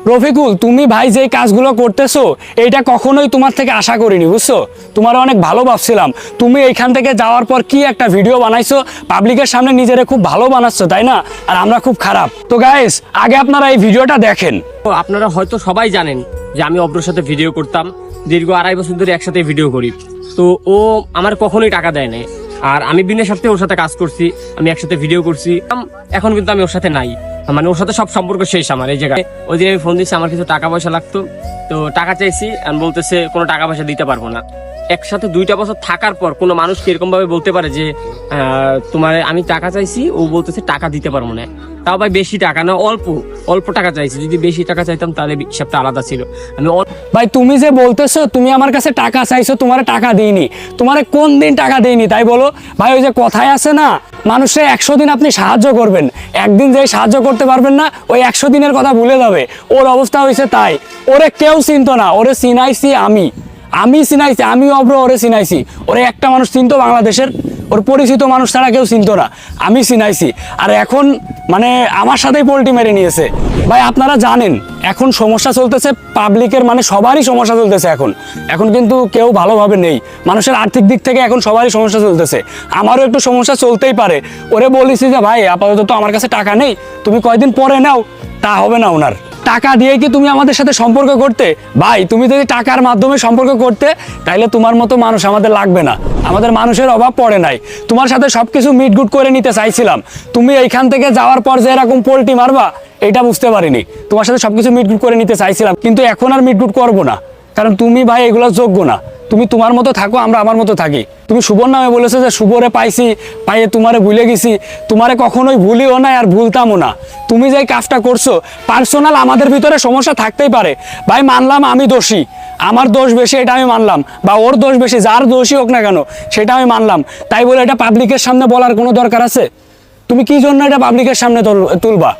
রফিকুল, তুমি ভাই যে কাজগুলো করতেছো এইটা কখনোই তোমার থেকে আশা করিনি, বুঝছো? তোমার অনেক ভালো ভাবছিলাম। তুমি এইখান থেকে যাওয়ার পর কি একটা ভিডিও বানাইছো, পাবলিকের সামনে নিজেরে খুব ভালো বানাচ্ছো, তাই না? আর আমরা খুব খারাপ। তো গাইস, আগে আপনারা এই ভিডিওটা দেখেন। আপনারা হয়তো সবাই জানেন যে আমি অব্রর সাথে ভিডিও করতাম, দীর্ঘ 2.5 বছর ধরে একসাথে ভিডিও করি। তো ও আমার কখনোই টাকা দেয় না, আর আমি বিনা স্বার্থে ওর সাথে কাজ করছি, আমি একসাথে ভিডিও করছি। এখন কিন্তু আমি ওর সাথে নাই, মানে ওর সাথে সব সম্পর্ক শেষ আমার এই জায়গায়। ওই দিন আমি ফোন দিচ্ছি, আমার কিছু টাকা পয়সা লাগতো, তো টাকা চাইছি, আমি বলতেছে কোনো টাকা পয়সা দিতে পারবো না। একসাথে 2টা বছর থাকার পর কোনো মানুষ কিরকম ভাবে বলতে পারে যে তোমার আমি টাকা চাইছি, ও বলতেছে টাকা দিতে পারবো না। তাও ভাই বেশি টাকা না, অল্প অল্প টাকা চাইছি। যদি বেশি টাকা চাইতাম তাহলে হিসাবটা আলাদা ছিল। আমি ভাই তুমি যে বলতেছো তুমি আমার কাছে টাকা চাইছো, তোমারে টাকা দিইনি, তোমারে কোন দিন টাকা দেইনি তাই বলো? ভাই ওই যে কথায় আছে না, মানুষে 100 দিন আপনি সাহায্য করবেন, একদিন যে সাহায্য করতে পারবেন না, ওই 100 দিনের কথা ভুলে যাবে। ওর অবস্থা হয়েছে তাই। ওরে কেউ চিনতো না, ওরে চিনাইছি আমি চিনাইছি, আমি অব্র ওরে চিনাইছি। ওরে একটা মানুষ চিনতো বাংলাদেশের, ওর পরিচিত মানুষ ছাড়া কেউ চিনতো না, আমি চিনাইছি। আর এখন মানে আমার সাথেই পোল্টি মেরে নিয়েছে। ভাই আপনারা জানেন এখন সমস্যা চলতেছে পাবলিকের, মানে সবারই সমস্যা চলতেছে এখন কিন্তু কেউ ভালোভাবে নেই। মানুষের আর্থিক দিক থেকে এখন সবারই সমস্যা চলতেছে, আমারও একটু সমস্যা চলতেই পারে। ওরে বলেছি যে ভাই আপাতত তো আমার কাছে টাকা নেই, তুমি কয়দিন পরে নাও, তা হবে না। ওনার টাকা দিয়ে কি তুমি আমাদের সাথে সম্পর্ক করতে? ভাই তুমি যদি টাকার মাধ্যমে সম্পর্ক করতে, তাইলে তোমার মতো মানুষ আমাদের লাগবে না, আমাদের মানুষের অভাব পড়ে নাই। তোমার সাথে সবকিছু মিটগুট করে নিতে চাইছিলাম, তুমি এইখান থেকে যাওয়ার পর যে এরকম পোল্টি মারবা এটা বুঝতে পারিনি। তোমার সাথে সবকিছু মিটগুট করে নিতে চাইছিলাম, কিন্তু এখন আর মিটগুট করবো না, কারণ তুমি ভাই এগুলো যোগ্য না। তুমি তোমার মতো থাকো, আমরা আমার মতো থাকি। তুমি শুভর নামে বলেছো যে শুভরে পাইছি, পাইয়ে তোমারে ভুলে গেছি, তোমারে কখনোই ভুলিও না আর ভুলতামও না। তুমি যে কাজটা করছো পার্সোনাল, আমাদের ভিতরে সমস্যা থাকতেই পারে ভাই, মানলাম আমি দোষী, আমার দোষ বেশি এটা আমি মানলাম, বা ওর দোষ বেশি, যার দোষই হোক না কেন সেটা আমি মানলাম। তাই বলে এটা পাবলিকের সামনে বলার কোনো দরকার আছে? তুমি কি জন্য এটা পাবলিকের সামনে তুলবা?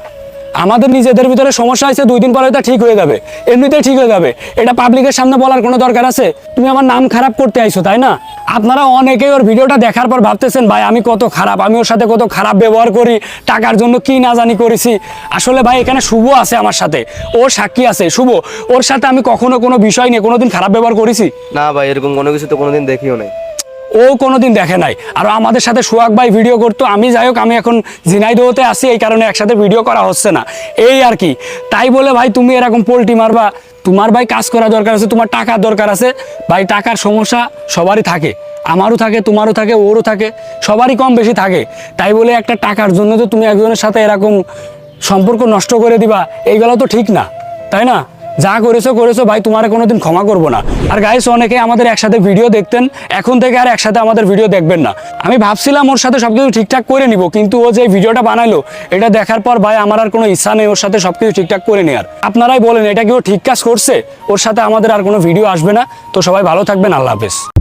আমাদের নিজেদের ভিতরে সমস্যা হয়েছে, 2 দিন পরে এটা ঠিক হয়ে যাবে, এমনিতেই ঠিক হয়ে যাবে। এটা পাবলিকের সামনে বলার কোনো দরকার আছে? তুমি আমার নাম খারাপ করতে আইছো, তাই না? আপনারা অনেকেই ওর ভিডিওটা দেখার পর ভাবতেছেন ভাই আমি কত খারাপ, আমি ওর সাথে কত খারাপ ব্যবহার করি, টাকার জন্য কি না জানি করেছি। আসলে ভাই এখানে শুভ আছে আমার সাথে, ওর সাক্ষী আছে শুভ, ওর সাথে আমি কখনো কোনো বিষয় নিয়ে কোনোদিন খারাপ ব্যবহার করেছি? না ভাই, এরকম কোনো কিছু তো কোনোদিন দেখিও নাই। ও কোনোদিন দেখে নাই। আর আমাদের সাথে সোহাগ ভাই ভিডিও করতো, আমি যাই হোক আমি এখন ঝিনাইদহতে আসি, এই কারণে একসাথে ভিডিও করা হচ্ছে না, এই আর কি। তাই বলে ভাই তুমি এরকম পোল্টি মারবা? তোমার ভাই কাজ করা দরকার আছে, তোমার টাকার দরকার আছে ভাই। টাকার সমস্যা সবারই থাকে, আমারও থাকে, তোমারও থাকে, ওরও থাকে, সবারই কম বেশি থাকে। তাই বলে একটা টাকার জন্য তো তুমি একজনের সাথে এরকম সম্পর্ক নষ্ট করে দিবা, এইগুলো তো ঠিক না, তাই না? যা করেছো করেছো ভাই, তোমার কোনোদিন ক্ষমা করবো না। আর গাইস অনেকে আমাদের একসাথে ভিডিও দেখতেন, এখন থেকে আর একসাথে আমাদের ভিডিও দেখবেন না। আমি ভাবছিলাম ওর সাথে সবকিছু ঠিকঠাক করে নিব, কিন্তু ও যে ভিডিওটা বানাইলো এটা দেখার পর ভাই আমার আর কোনো ইচ্ছা নেই ওর সাথে সবকিছু ঠিকঠাক করে নেওয়ার। আপনারাই বলেন এটা কি ও ঠিক কাজ করছে? ওর সাথে আমাদের আর কোনো ভিডিও আসবে না। তো সবাই ভালো থাকবেন, আল্লাহ হাফেজ।